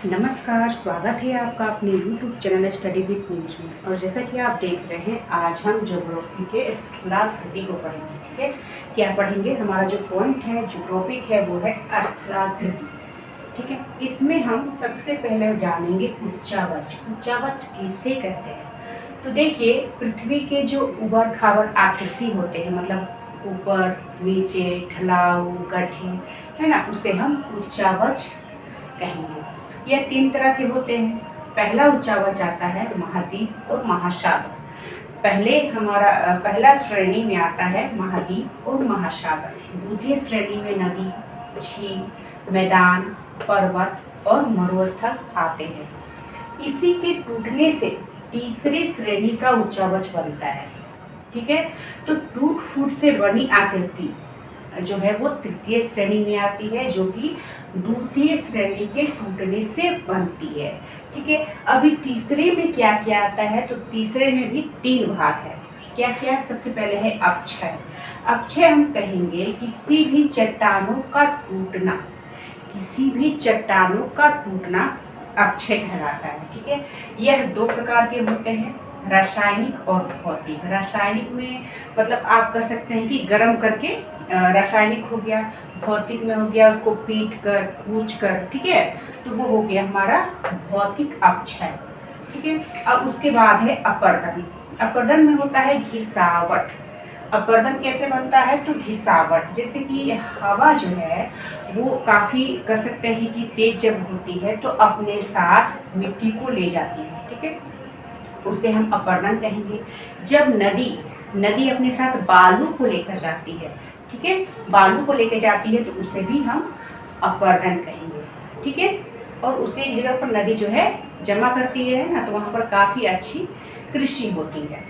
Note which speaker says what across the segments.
Speaker 1: नमस्कार, स्वागत है आपका अपने YouTube channel study with news में। और जैसा कि आप देख रहे हैं, आज हम ज्योग्राफी के स्थलाकृति को पढ़ेंगे। ठीक है, क्या पढ़ेंगे? हमारा जो पॉइंट है, जो टॉपिक है, वो है स्थलाकृति। ठीक है, इसमें हम सबसे पहले जानेंगे उच्चावच। उच्चावच किसे कहते हैं? तो देखिए, पृथ्वी के जो उबड़ खाबड़ आकृति होते हैं, मतलब ऊपर नीचे ढलाव गड्ढे, है ना, उसे हम उच्चावच कहेंगे। यह 3 तरह के होते हैं। पहला उच्चावच आता है महाद्वीप और महासागर। पहला श्रेणी में आता है महाद्वीप और महासागर। द्वितीय श्रेणी में नदी, झील, मैदान, पर्वत और मरुस्थल आते हैं। इसी के टूटने से तीसरी श्रेणी का उच्चावच बनता है। ठीक है, तो टूट फूट से बनी आकृति जो है वो तृतीय श्रेणी में आती है, जो कि द्वितीय श्रेणी के टूटने से बनती है। ठीक है, अभी तीसरे में क्या क्या आता है? तो तीसरे में भी 3 भाग है। क्या क्या? सबसे पहले है अपक्षय। अपक्षय हम कहेंगे किसी भी चट्टानों का टूटना, किसी भी चट्टानों का टूटना अपक्षय कहलाता है। ठीक है, यह 2 प्रकार के होते हैं, रासायनिक और भौतिक। रासायनिक में मतलब आप कह सकते हैं कि गर्म करके रासायनिक हो गया, भौतिक में हो गया उसको पीट कर कूच कर। ठीक है, तो वो हो गया हमारा भौतिक अपक्षय। ठीक है, अब उसके बाद है अपर्दन। अपर्दन में होता है घिसावट। अपर्दन कैसे बनता है? तो घिसावट, जैसे कि हवा जो है वो काफ़ी कह सकते हैं कि तेज जब होती है तो अपने साथ मिट्टी को ले जाती है। ठीक है, उसे हम अपर्दन कहेंगे। जब नदी अपने साथ बालू को लेकर जाती है, ठीक है, बालू को लेकर जाती है तो उसे भी हम अपर्दन कहेंगे। ठीक है, और उसे एक जगह पर नदी जो है जमा करती है ना, तो वहाँ पर काफ़ी अच्छी कृषि होती है।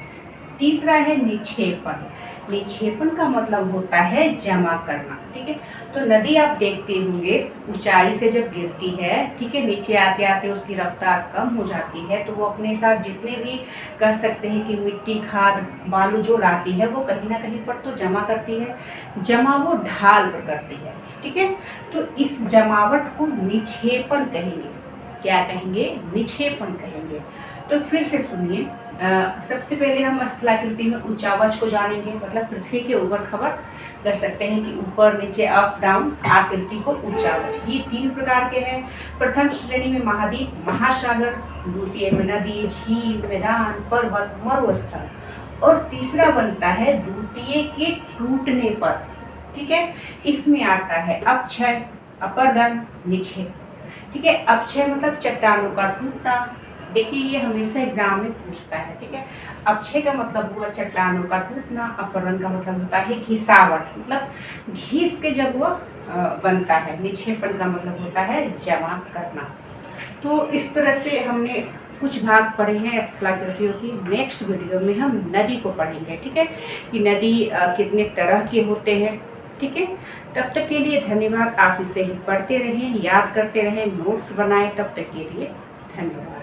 Speaker 1: तीसरा है निक्षेपण। निक्षेपण का मतलब होता है जमा करना। ठीक है, तो नदी आप देखते होंगे ऊंचाई से जब गिरती है, ठीक है, नीचे आते आते उसकी रफ्तार कम हो जाती है, तो वो अपने साथ जितने भी कह सकते हैं कि मिट्टी, खाद, बालू जो लाती है वो कहीं ना कहीं पर तो जमा करती है। जमा वो ढाल पर करती है। ठीक है, तो इस जमावट को निक्षेपण कहेंगे। क्या कहेंगे? निक्षेपण कहेंगे। तो फिर से सुनिए, सबसे पहले हम स्थलाकृति में उच्चावच को जानेंगे, मतलब पृथ्वी के ऊबड़ खाबड़ कर सकते हैं कि ऊपर नीचे अप डाउन आकृति को उच्चावच। ये 3 प्रकार के हैं। प्रथम श्रेणी में महाद्वीप, महासागर, द्वितीय में नदी, झील, मैदान, पर्वत, मरुस्थल, और तीसरा बनता है द्वितीय के टूटने पर। ठीक है, इसमें आता है अपक्षय, अपर्दन, निक्षेप। ठीक है, अपक्षय मतलब चट्टानों का टूटना। देखिए, ये हमेशा एग्जाम में पूछता है। ठीक है, अपक्षय का मतलब हुआ चट्टानों का टूटना, अपर्दन का मतलब होता है घिसावट, मतलब घिस के जब वो बनता है। निक्षेपण का मतलब होता है जमा करना। तो इस तरह से हमने कुछ भाग पढ़े हैं स्थलाकृतियों की। नेक्स्ट वीडियो में हम नदी को पढ़ेंगे। ठीक है, कि नदी कितने तरह के होते हैं। ठीक है, तब तक के लिए धन्यवाद। आप इसे ही पढ़ते रहें, याद करते रहें, नोट्स बनाएं। तब तक के लिए धन्यवाद।